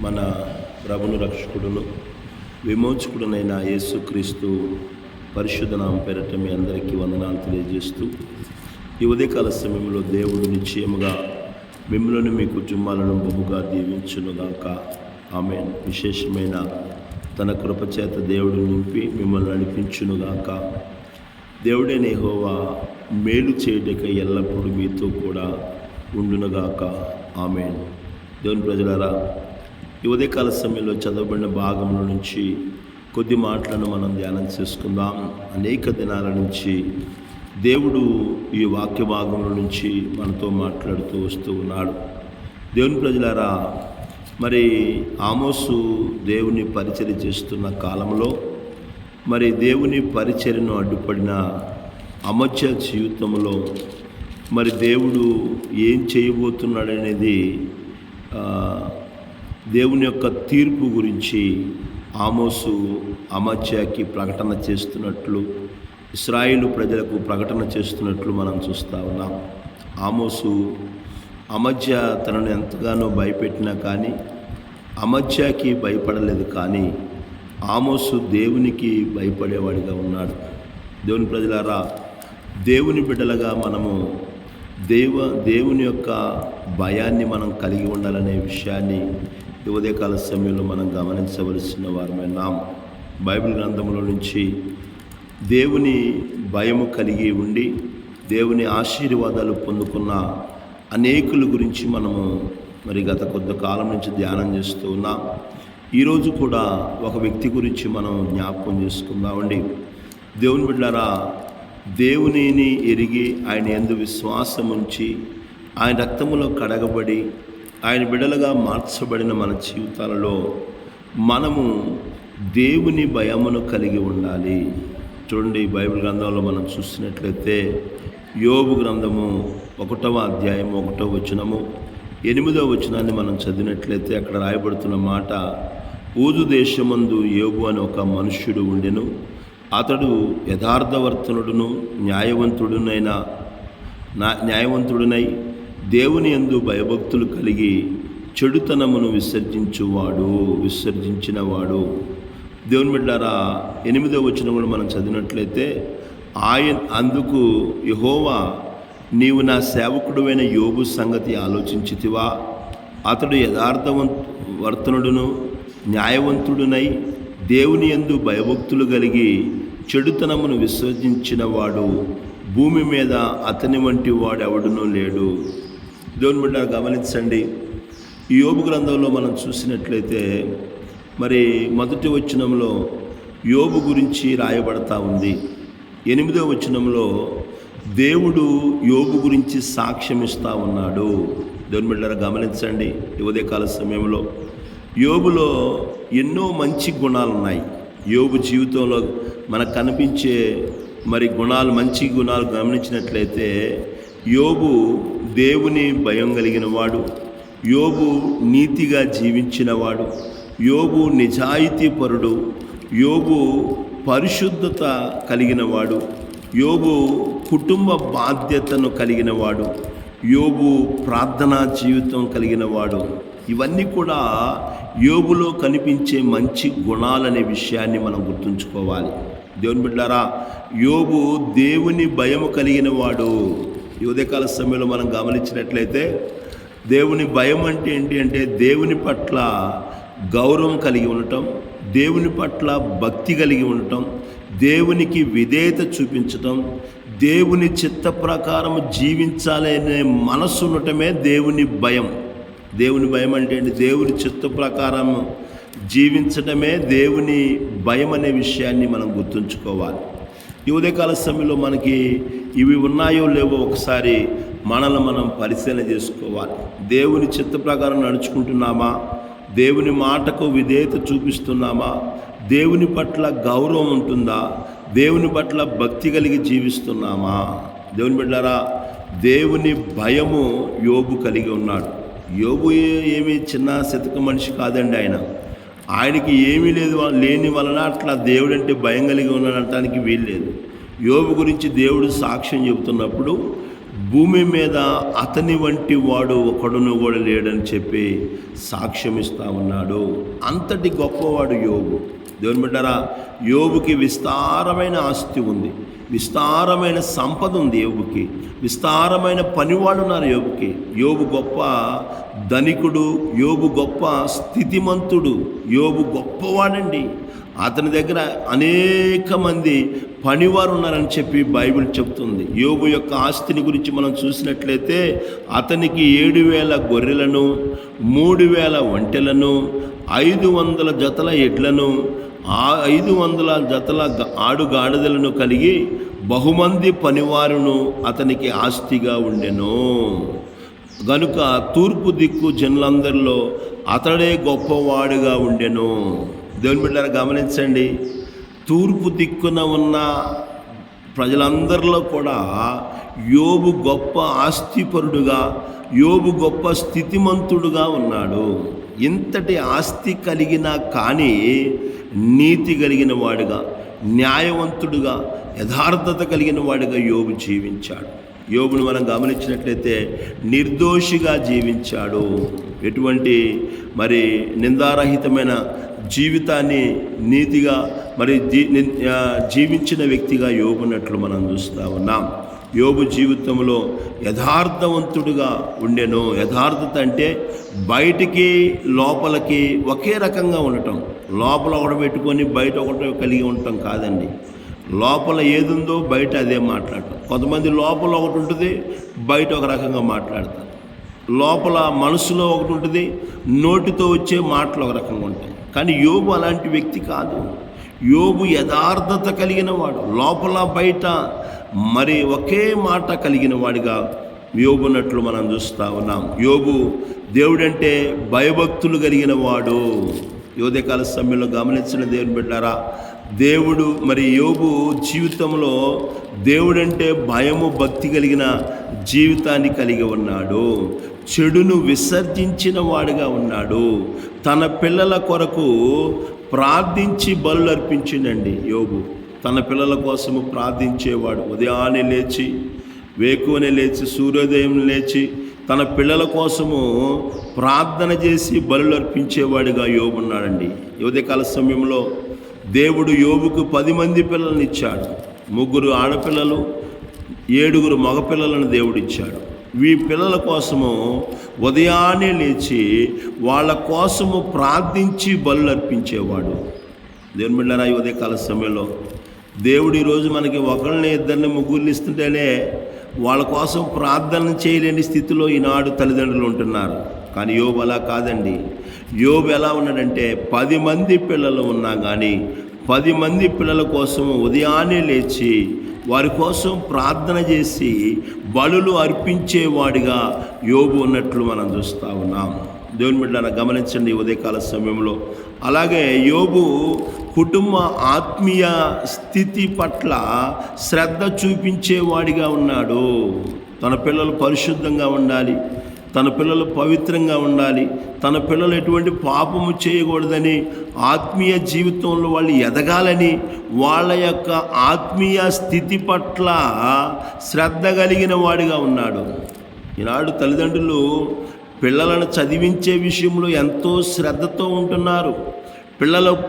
మన ప్రభును రక్షకుడును విమోచకుడునైన యేసుక్రీస్తు పరిశుద్ధ నామం పేరట మీ అందరికీ వందనాలు తెలియజేస్తూ ఈ ఉదయకాల సమయంలో దేవుడు నిశ్చయముగా మిమ్మల్ని మీ కుటుంబాలను బహుగా దీవించునుగాక. ఆమేన్. విశేషమైన తన కృపచేత దేవుడు నింపి మిమ్మల్ని నడిపించునుగాక. దేవుడే యెహోవా మేలు చేయుటకై ఎల్లప్పుడూ మీతో కూడా ఉండునుగాక. ఆమేన్. దేవుని ప్రజలారా, ఈ ఉదయకాల సమయంలో చదవబడిన భాగంలో నుంచి కొద్ది మాటలను మనం ధ్యానం చేసుకుందాం. అనేక దినాల నుంచి దేవుడు ఈ వాక్య భాగంలో నుంచి మనతో మాట్లాడుతూ వస్తూ ఉన్నాడు. దేవుని ప్రజలారా, మరి ఆమోసు దేవుని పరిచర్య చేస్తున్న కాలంలో మరి దేవుని పరిచర్యను అడ్డుపడిన అమధ్య జీవితంలో మరి దేవుడు ఏం చేయబోతున్నాడనేది దేవుని యొక్క తీర్పు గురించి ఆమోసు అమధ్యకి ప్రకటన చేస్తున్నట్లు, ఇశ్రాయేలు ప్రజలకు ప్రకటన చేస్తున్నట్లు మనం చూస్తూ ఉన్నాం. ఆమోసు అమధ్య తనను ఎంతగానో భయపెట్టినా కానీ అమధ్యకి భయపడలేదు, కానీ ఆమోసు దేవునికి భయపడేవాడిగా ఉన్నాడు. దేవుని ప్రజలారా, దేవుని బిడ్డలుగా మనము దేవుని యొక్క భయాన్ని మనం కలిగి ఉండాలనే విషయాన్ని ఈ ఉదయకాల సమయంలో మనం గమనించవలసిన వారమైనాం. బైబిల్ గ్రంథంలో నుంచి దేవుని భయము కలిగి ఉండి దేవుని ఆశీర్వాదాలు పొందుకున్న అనేకుల గురించి మనము మరి గత కొద్ది కాలం నుంచి ధ్యానం చేస్తూ ఉన్నాం. ఈరోజు కూడా ఒక వ్యక్తి గురించి మనం జ్ఞాపకం చేసుకుందామండి. దేవుని బిడ్డలారా, దేవునిని ఎరిగి ఆయన యందు విశ్వాసం ఉంచి ఆయన రక్తములో కడగబడి ఆయన బిడ్డలుగా మార్చబడిన మన జీవితాలలో మనము దేవుని భయమును కలిగి ఉండాలి. చూడండి, బైబిల్ గ్రంథంలో మనం చూసినట్లయితే యోబు గ్రంథము 1వ అధ్యాయం 1వ వచనము 8వ వచనాన్ని మనం చదివినట్లయితే అక్కడ రాయబడుతున్న మాట, ఊజు దేశమందు యోబు అని ఒక మనుష్యుడు ఉండెను. అతడు యథార్థవర్తనుడును న్యాయవంతుడునై దేవుని యందు భయభక్తులు కలిగి చెడుతనమును విసర్జించినవాడు. దేవుని బిడ్డారా, 8వ వచనం కూడా మనం చదివినట్లయితే, అందుకు యెహోవా, నీవు నా సేవకుడువైన యోబు సంగతి ఆలోచించితివా? అతడు యథార్థవర్తనుడును న్యాయవంతుడునై దేవుని యందు భయభక్తులు కలిగి చెడుతనమును విసర్జించినవాడు, భూమి మీద అతని వంటి వాడు ఎవడునూ లేడు. దేవుని బిడ్డ గమనించండి, ఈ యోబు గ్రంథంలో మనం చూసినట్లయితే మరి మొదటి వచనంలో యోబు గురించి రాయబడతా ఉంది. 8వ వచనంలో దేవుడు యోబు గురించి సాక్ష్యం ఇస్తూ ఉన్నాడు. దేవుని బిడ్డలారా గమనించండి, ఈ ఉదయకాల సమయంలో యోబులో ఎన్నో మంచి గుణాలు ఉన్నాయి. యోబు జీవితంలో మనకు కనిపించే మరి గుణాలు, మంచి గుణాలు గమనించినట్లయితే యోబు దేవుని భయం కలిగిన వాడు, యోబు నీతిగా జీవించినవాడు, యోబు నిజాయితీపరుడు, యోబు పరిశుద్ధత కలిగినవాడు, యోబు కుటుంబ బాధ్యతను కలిగినవాడు, యోబు ప్రార్థనా జీవితం కలిగినవాడు. ఇవన్నీ కూడా యోబులో కనిపించే మంచి గుణాలనే విషయాన్ని మనం గుర్తుంచుకోవాలి. దేవుని బిడ్డలారా, యోబు దేవుని భయము కలిగిన వాడు. ఈ ఉదయకాల సమయంలో మనం గమనించినట్లయితే దేవుని భయం అంటే ఏంటి అంటే దేవుని పట్ల గౌరవం కలిగి ఉండటం, దేవుని పట్ల భక్తి కలిగి ఉండటం, దేవునికి విధేయత చూపించటం, దేవుని చిత్త ప్రకారం జీవించాలనే మనస్సు ఉండటమే దేవుని భయం. దేవుని భయం అంటే ఏంటి? దేవుని చిత్త ప్రకారం జీవించడమే దేవుని భయం అనే విషయాన్ని మనం గుర్తుంచుకోవాలి. ఈ ఉదయకాల సమయంలో మనకి ఇవి ఉన్నాయో లేవో ఒకసారి మనల్ని మనం పరిశీలన చేసుకోవాలి. దేవుని చిత్త ప్రకారం నడుచుకుంటున్నామా? దేవుని మాటకు విధేయత చూపిస్తున్నామా? దేవుని పట్ల గౌరవం ఉంటుందా? దేవుని పట్ల భక్తి కలిగి జీవిస్తున్నామా? దేవుని బిడ్డలారా, దేవుని భయము యోబు కలిగి ఉన్నాడు. యోబు ఏమీ చిన్న శతక మనిషి కాదండి. ఆయనకి ఏమీ లేని వలన అట్లా దేవుడంటే భయం కలిగి ఉన్నాడనటానికి వీల్లేదు. యోబు గురించి దేవుడు సాక్ష్యం చెబుతున్నప్పుడు భూమి మీద అతని వంటి వాడు ఒకడును కూడా లేడని చెప్పి సాక్ష్యం ఇస్తా ఉన్నాడు. అంతటి గొప్పవాడు యోబు. దేవుని బిడ్డలారా, యోబుకి విస్తారమైన ఆస్తి ఉంది, విస్తారమైన సంపద ఉంది యోబుకి, విస్తారమైన పనివాళ్ళు ఉన్నారు యోబుకి. యోబు గొప్ప ధనికుడు, యోబు గొప్ప స్థితిమంతుడు, యోబు గొప్పవాడండి. అతని దగ్గర అనేక మంది పనివారు ఉన్నారని చెప్పి బైబిల్ చెప్తుంది. యోబు యొక్క ఆస్తిని గురించి మనం చూసినట్లయితే అతనికి 7,000 గొర్రెలను, 3,000 ఒంటెలను, 500 జతల ఎడ్లను, 500 జతల ఆడుగాడిదలను కలిగి బహుమంది పనివారును అతనికి ఆస్తిగా ఉండెను. గనుక తూర్పు దిక్కు జనులందరిలో అతడే గొప్పవాడుగా ఉండెను. దేవుని బిడ్డలారా, గమనించండి, తూర్పు దిక్కున ఉన్న ప్రజలందరిలో కూడా యోబు గొప్ప ఆస్తిపరుడుగా, యోబు గొప్ప స్థితిమంతుడుగా ఉన్నాడు. ఇంతటి ఆస్తి కలిగినా కానీ నీతి కలిగిన వాడుగా, న్యాయవంతుడుగా, యథార్థత కలిగిన వాడుగా యోబు జీవించాడు. యోబును మనం గమనించినట్లయితే నిర్దోషిగా జీవించాడు. ఎటువంటి నిందారహితమైన జీవితాన్ని నీతిగా జీవించిన వ్యక్తిగా యోబునట్లు మనం చూస్తూ ఉన్నాం. యోబు జీవితంలో యథార్థవంతుడుగా ఉండెను. యథార్థత అంటే బయటికి లోపలికి ఒకే రకంగా ఉండటం, లోపల ఒకటి పెట్టుకొని బయట ఒకటి కలిగి ఉండటం కాదండి. లోపల ఏదుందో బయట అదే మాట్లాడటం. కొంతమంది లోపల ఒకటి ఉంటుంది, బయట ఒక రకంగా మాట్లాడతారు. లోపల మనసులో ఒకటి ఉంటుంది, నోటితో వచ్చే మాటలు ఒక రకంగా ఉంటాయి. కానీ యోబు అలాంటి వ్యక్తి కాదు. యోబు యథార్థత కలిగిన వాడు, లోపల బయట ఒకే మాట కలిగిన వాడిగా యోబునట్లు మనం చూస్తూ ఉన్నాం. యోబు దేవుడంటే భయభక్తులు కలిగిన వాడు. యోదయకాల సమయంలో గమనించిన దేవుని బిడ్డారా, దేవుడు యోబు జీవితంలో దేవుడంటే భయము భక్తి కలిగిన జీవితాన్ని కలిగి ఉన్నాడు. చెడును విసర్జించిన వాడుగా ఉన్నాడు. తన పిల్లల కొరకు ప్రార్థించి బలులు అర్పించిండండి యోబు. తన పిల్లల కోసము ప్రార్థించేవాడు. ఉదయాన్నే లేచి, వేకువనే లేచి, సూర్యోదయం లేచి తన పిల్లల కోసము ప్రార్థన చేసి బలులు అర్పించేవాడిగా యోబు ఉన్నాడండి. ఉదయకాల సమయంలో దేవుడు యోబుకు 10 మంది పిల్లలను ఇచ్చాడు. 3 ఆడపిల్లలు, 7 మగపిల్లలను దేవుడిచ్చాడు. ఈ పిల్లల కోసము ఉదయాన్నే లేచి వాళ్ళ కోసము ప్రార్థించి బలులు అర్పించేవాడు. దేవుని బిడ్డలారా, ఈ ఉదయకాల సమయంలో దేవుడు ఈరోజు మనకి ఒకరిని, 2, 3 ఇస్తుంటేనే వాళ్ళ కోసం ప్రార్థన చేయలేని స్థితిలో ఈనాడు తల్లిదండ్రులు ఉంటున్నారు. కానీ యోబు అలా కాదండి. యోబు ఎలా ఉన్నాడంటే 10 మంది పిల్లలు ఉన్నా కానీ 10 మంది పిల్లల కోసం ఉదయాన్నే లేచి వారి కోసం ప్రార్థన చేసి బలులు అర్పించేవాడిగా యోబు ఉన్నట్లు మనం చూస్తూ ఉన్నాం. దేవుని బిడ్డలారా, గమనించండి ఉదయకాల సమయంలో. అలాగే యోబు కుటుంబ ఆత్మీయ స్థితి పట్ల శ్రద్ధ చూపించేవాడిగా ఉన్నాడు. తన పిల్లలు పరిశుద్ధంగా ఉండాలి, తన పిల్లలు పవిత్రంగా ఉండాలి, తన పిల్లలు ఎటువంటి పాపము చేయకూడదని, ఆత్మీయ జీవితంలో వాళ్ళు ఎదగాలని, వాళ్ళ యొక్క ఆత్మీయ స్థితి పట్ల శ్రద్ధ కలిగిన వాడిగా ఉన్నాడు. ఈనాడు తల్లిదండ్రులు పిల్లలను చదివించే విషయంలో ఎంతో శ్రద్ధతో ఉంటున్నారు.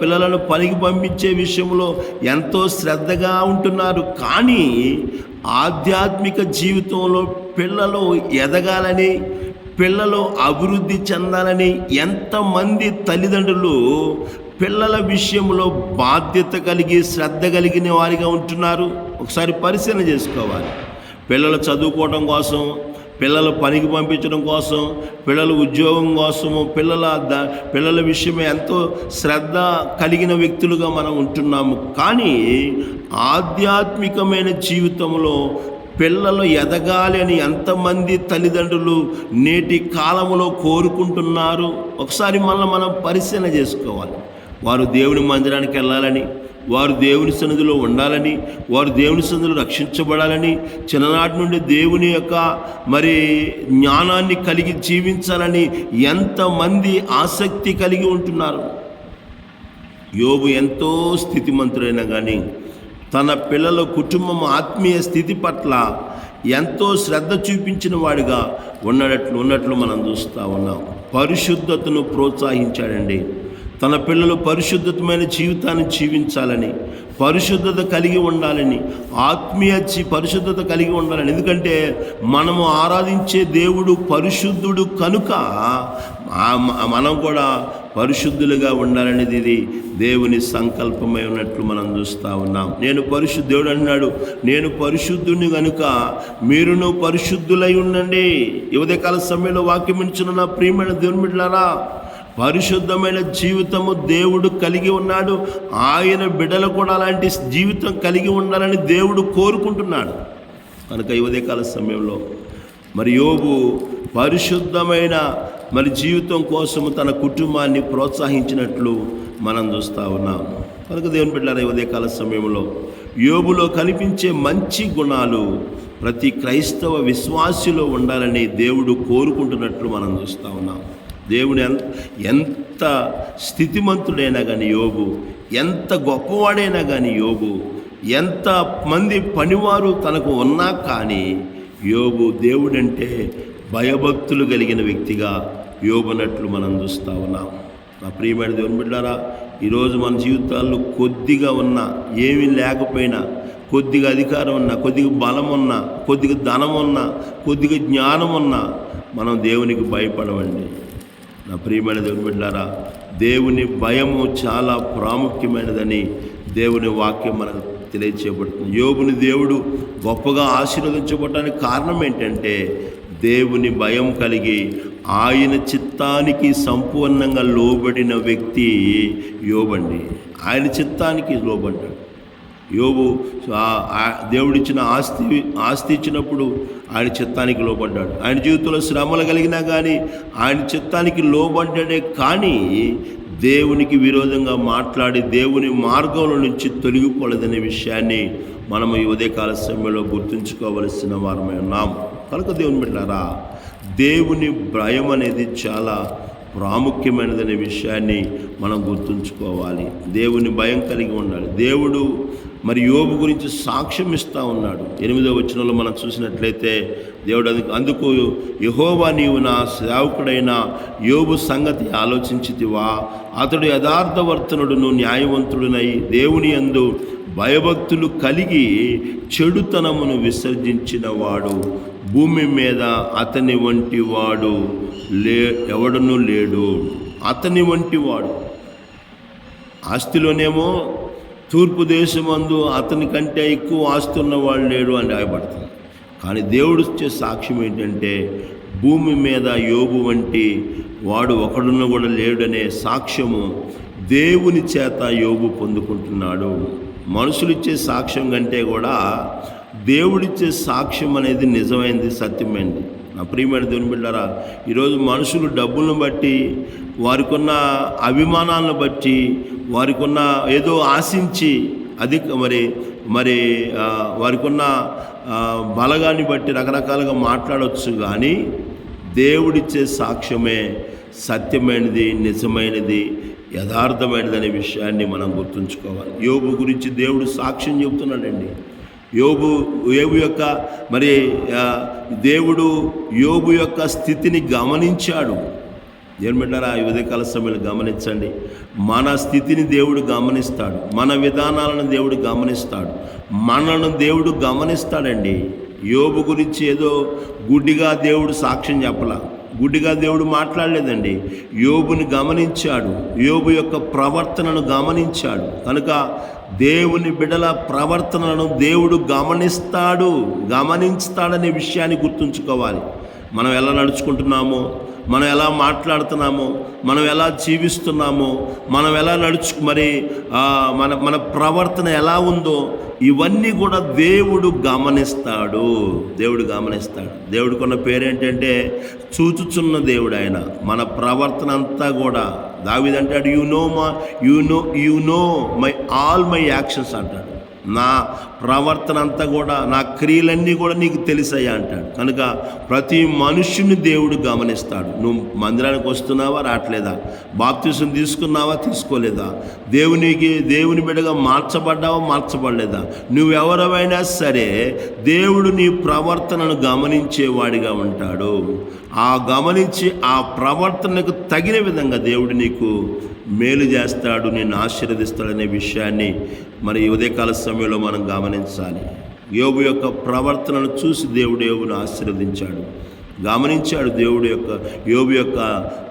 పిల్లలను పనికి పంపించే విషయంలో ఎంతో శ్రద్ధగా ఉంటున్నారు. కానీ ఆధ్యాత్మిక జీవితంలో పిల్లలు ఎదగాలని, పిల్లలు అభివృద్ధి చెందాలని ఎంతమంది తల్లిదండ్రులు పిల్లల విషయంలో బాధ్యత కలిగి శ్రద్ధ కలిగిన వారిగా ఉంటున్నారు. ఒకసారి పరిశీలన చేసుకోవాలి. పిల్లలు చదువుకోవడం కోసం, పిల్లలు పనికి పంపించడం కోసం, పిల్లల ఉద్యోగం కోసము, పిల్లల విషయమే ఎంతో శ్రద్ధ కలిగిన వ్యక్తులుగా మనం ఉంటున్నాము. కానీ ఆధ్యాత్మికమైన జీవితంలో పిల్లలు ఎదగాలి అని ఎంతమంది తల్లిదండ్రులు నేటి కాలంలో కోరుకుంటున్నారు. ఒకసారి మనం పరిశీలన చేసుకోవాలి. వారు దేవుని మందిరానికి వెళ్ళాలని, వారు దేవుని సన్నిధిలో ఉండాలని, వారు దేవుని సన్నిధిలో రక్షించబడాలని, చిన్ననాటి నుండి దేవుని యొక్క జ్ఞానాన్ని కలిగి జీవించాలని ఎంతమంది ఆసక్తి కలిగి ఉంటున్నారు. యోబు ఎంతో స్థితిమంతుడైనా కానీ తన పిల్లల కుటుంబం ఆత్మీయ స్థితి పట్ల ఎంతో శ్రద్ధ చూపించిన వాడిగా ఉన్నట్లు మనం చూస్తూ ఉన్నాం. పరిశుద్ధతను ప్రోత్సహించాడండి. తన పిల్లలు పరిశుద్ధమైన జీవితాన్ని జీవించాలని, పరిశుద్ధత కలిగి ఉండాలని, ఆత్మీయ పరిశుద్ధత కలిగి ఉండాలని. ఎందుకంటే మనము ఆరాధించే దేవుడు పరిశుద్ధుడు కనుక మనం కూడా పరిశుద్ధులుగా ఉండాలనేది ఇది దేవుని సంకల్పమై ఉన్నట్లు మనం చూస్తూ ఉన్నాం. దేవుడు అన్నాడు, నేను పరిశుద్ధుని కనుక మీరును పరిశుద్ధులై ఉండండి. ఉదయకాల సమయంలో వాక్యం ఇచ్చిన నా ప్రియమైన దేవుని బిడ్డలారా, పరిశుద్ధమైన జీవితము దేవుడు కలిగి ఉన్నాడు. ఆయన బిడ్డలు కూడా అలాంటి జీవితం కలిగి ఉండాలని దేవుడు కోరుకుంటున్నాడు. కనుక ఉదయకాల సమయంలో యోబు పరిశుద్ధమైన జీవితం కోసము తన కుటుంబాన్ని ప్రోత్సహించినట్లు మనం చూస్తూ ఉన్నాం. కనుక దేవుని బిడ్డలారా, ఉదయకాల సమయంలో యోబులో కనిపించే మంచి గుణాలు ప్రతి క్రైస్తవ విశ్వాసిలో ఉండాలని దేవుడు కోరుకుంటున్నట్లు మనం చూస్తూ ఉన్నాం. దేవుడు ఎంత స్థితిమంతుడైనా కానీ యోబు, ఎంత గొప్పవాడైనా కానీ యోబు, ఎంత మంది పనివారు తనకు ఉన్నా కానీ యోబు దేవుడంటే భయభక్తులు కలిగిన వ్యక్తిగా యోబునట్లు మనం చూస్తూ ఉన్నాం. నా ప్రియమైన దేవుని బిడ్డలారా, ఈరోజు మన జీవితాల్లో కొద్దిగా ఉన్నా, ఏమీ లేకపోయినా, కొద్దిగా అధికారం ఉన్నా, కొద్దిగా బలం ఉన్నా, కొద్దిగా ధనం ఉన్నా, కొద్దిగా జ్ఞానం ఉన్నా మనం దేవునికి భయపడవండి. నా ప్రియమైన దేవుని బిడ్డలారా, దేవుని భయము చాలా ప్రాముఖ్యమైనదని దేవుని వాక్యం మనకు తెలియచేయబడుతుంది. యోబుని దేవుడు గొప్పగా ఆశీర్వదించబడటానికి కారణం ఏంటంటే దేవుని భయం కలిగి ఆయన చిత్తానికి సంపూర్ణంగా లోబడిన వ్యక్తి యోబండి. ఆయన చిత్తానికి లోబడ్డాడు యోబు. దేవుడిచ్చిన ఆస్తి ఇచ్చినప్పుడు ఆయన చిత్తానికి లోబడ్డాడు. ఆయన జీవితంలో శ్రమలు కలిగినా కానీ ఆయన చిత్తానికి లోబడ్డాడే కానీ దేవునికి విరోధంగా మాట్లాడి దేవుని మార్గంలో నుంచి తొలగిపోలేదనే విషయాన్ని మనము ఈ ఉదయకాల సమయంలో గుర్తుంచుకోవలసిన వారమై ఉన్నాం. కనుక దేవుని బిడ్డలారా, దేవుని భయం అనేది చాలా ప్రాముఖ్యమైనదనే విషయాన్ని మనం గుర్తుంచుకోవాలి. దేవుని భయం కలిగి ఉండాలి. దేవుడు యోబు గురించి సాక్ష్యం ఇస్తూ ఉన్నాడు. 8వ వచనంలో మనం చూసినట్లయితే దేవుడు అందుకు యెహోవా, నీవు నా సేవకుడైన యోబు సంగతి ఆలోచించితివా? అతడు యథార్థవర్తనుడును న్యాయవంతుడునై దేవుని యందు భయభక్తులు కలిగి చెడుతనమును విసర్జించిన వాడు భూమి మీద అతని వంటి వాడు ఎవడనూ లేడు. అతని వంటి వాడు ఆస్తిలోనేమో తూర్పు దేశమందు అతని కంటే ఎక్కువ ఆస్తి ఉన్నవాడు లేడు అని రాయబడుతుంది. కానీ దేవుడు ఇచ్చే సాక్ష్యం ఏంటంటే భూమి మీద యోబు వంటి వాడు ఒకడున్న కూడా లేడనే సాక్ష్యము దేవుని చేత యోబు పొందుకుంటున్నాడు. మనుషులిచ్చే సాక్ష్యం కంటే కూడా దేవుడిచ్చే సాక్ష్యం అనేది నిజమైనది, సత్యమైనది. నా ప్రియమైన దేవుని బిడ్డలారా, ఈరోజు మనుషులు డబ్బులను బట్టి, వారికున్న అభిమానాలను బట్టి, వారికున్న ఏదో ఆశించి వారికున్న బలగాన్ని బట్టి రకరకాలుగా మాట్లాడవచ్చు. కానీ దేవుడిచ్చే సాక్ష్యమే సత్యమైనది, నిజమైనది, యథార్థమైనది అనే విషయాన్ని మనం గుర్తుంచుకోవాలి. యోబు గురించి దేవుడు సాక్ష్యం చెబుతున్నాడండి. యోబు యొక్క దేవుడు యోబు యొక్క స్థితిని గమనించాడు. దేవుని బిడ్డలారా, ఈ ఉదయకాల సమయంలో గమనించండి. మన స్థితిని దేవుడు గమనిస్తాడు, మన విధానాలను దేవుడు గమనిస్తాడు, మనను దేవుడు గమనిస్తాడండి. యోబు గురించి ఏదో గుడ్డిగా దేవుడు సాక్ష్యం చెప్పలా, గుడ్డిగా దేవుడు మాట్లాడలేదండి. యోబుని గమనించాడు, యోబు యొక్క ప్రవర్తనను గమనించాడు. కనుక దేవుని బిడ్డల ప్రవర్తనను దేవుడు గమనిస్తాడనే విషయాన్ని గుర్తుంచుకోవాలి. మనం ఎలా నడుచుకుంటున్నామో, మనం ఎలా మాట్లాడుతున్నామో, మనం ఎలా జీవిస్తున్నామో, మనం ఎలా మన ప్రవర్తన ఎలా ఉందో ఇవన్నీ కూడా దేవుడు గమనిస్తాడు. దేవుడికున్న పేరేంటంటే చూచుచున్న దేవుడు. ఆయన మన ప్రవర్తన అంతా కూడా, దావీదు అంటాడు, you know all my actions అంటాడు. నా ప్రవర్తన అంతా కూడా, నా క్రియలన్నీ కూడా నీకు తెలుసయ్యా అంటాడు. కనుక ప్రతి మనుష్యుని దేవుడు గమనిస్తాడు. నువ్వు మందిరానికి వస్తున్నావా, రావట్లేదా? బాప్తిసం తీసుకున్నావా, తీసుకోలేదా? దేవుని బిడ్డగా మార్చబడ్డావా, మార్చబడలేదా? నువ్వెవరైనా సరే దేవుడు నీ ప్రవర్తనను గమనించేవాడిగా ఉంటాడు. గమనించి ఆ ప్రవర్తనకు తగిన విధంగా దేవుడు నీకు మేలు చేస్తాడు, నిన్ను ఆశీర్వదిస్తాడనే విషయాన్ని మరి ఉదయకాల సమయంలో మనం గమనించాలి. యోబు యొక్క ప్రవర్తనను చూసి దేవుడు యోబును ఆశీర్వదించాడు, గమనించాడు యోబు యొక్క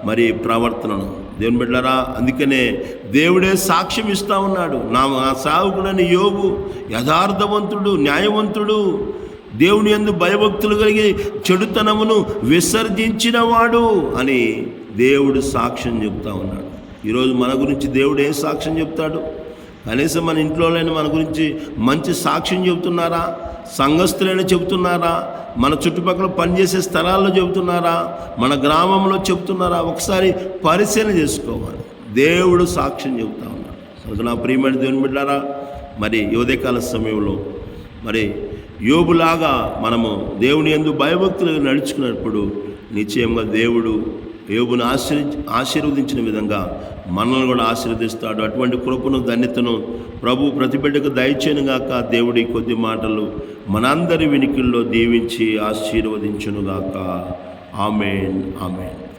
మరి ప్రవర్తనను. దేవుని బిడ్డలారా, అందుకనే దేవుడే సాక్ష్యం ఇస్తూ ఉన్నాడు. నా సేవకుడైన యోబు యథార్థవంతుడు, న్యాయవంతుడు, దేవుని యందు భయభక్తులు కలిగి చెడుతనమును విసర్జించినవాడు అని దేవుడు సాక్ష్యం చెప్తా ఉన్నాడు. ఈరోజు మన గురించి దేవుడు ఏం సాక్ష్యం చెప్తాడు? కనీసం మన ఇంట్లోనైనా మన గురించి మంచి సాక్ష్యం చెబుతున్నారా? సంఘస్థులైనా చెబుతున్నారా? మన చుట్టుపక్కల పనిచేసే స్థలాల్లో చెబుతున్నారా? మన గ్రామంలో చెబుతున్నారా? ఒకసారి పరిశీలన చేసుకోవాలి. దేవుడు సాక్ష్యం చెబుతా ఉన్నాడు. కనుక నా ప్రియమైన దేవుని బిడ్డారా, మరి ఉదయకాల సమయంలో మరి యోబులాగా మనము దేవుని యందు భయభక్తులుగా నడుచుకున్నప్పుడు నిశ్చయంగా దేవుడు యోబును ఆశీర్వదించిన విధంగా మనల్ని కూడా ఆశీర్వదిస్తాడు. అటువంటి కృపను, ధన్యతను ప్రభు ప్రతి బిడ్డకు దయచేయనుగాక. దేవుడి కొద్ది మాటలు మనందరి వినికిల్లో దీవించి ఆశీర్వదించునుగాక. ఆమేన్, ఆమేన్.